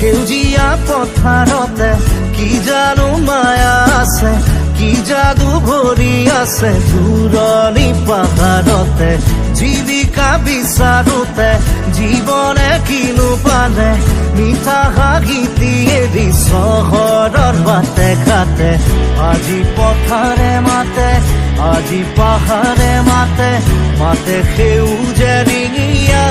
সেউজীয়া পথাৰতে কি জানো মায়া আছে, কি যাদু ভৰি আছে দূৰণি পাহাৰতে। জীৱিকা বিচাৰোতে জীৱনে কিনো পালে, মিঠা হাঁহিটি এৰি চহৰৰ বাটে ঘাটে। আজি পথাৰে মাতে, আজি পাহাৰে মাতে, মাতে সেউজে ৰিঙিয়া।